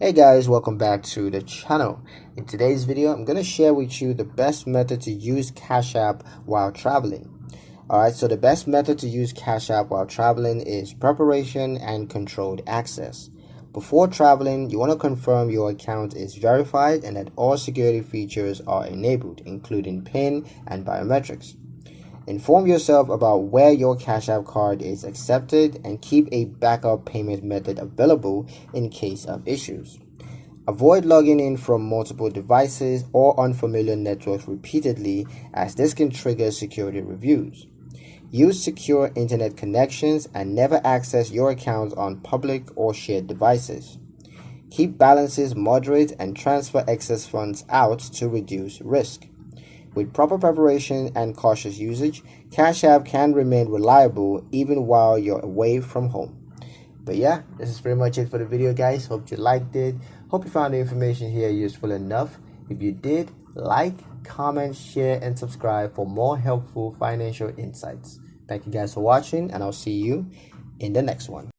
Hey guys, welcome back to the channel. In today's video, I'm going to share with you the best method to use Cash App while traveling. Alright, so the best method to use Cash App while traveling is preparation and controlled access. Before traveling, you want to confirm your account is verified and that all security features are enabled, including PIN and biometrics. Inform yourself about where your Cash App card is accepted and keep a backup payment method available in case of issues. Avoid logging in from multiple devices or unfamiliar networks repeatedly, as this can trigger security reviews. Use secure internet connections and never access your accounts on public or shared devices. Keep balances moderate and transfer excess funds out to reduce risk. With proper preparation and cautious usage, Cash App can remain reliable even while you're away from home. But yeah, this is pretty much it for the video, guys. Hope you liked it. Hope you found the information here useful enough. If you did, like, comment, share, and subscribe for more helpful financial insights. Thank you guys for watching, and I'll see you in the next one.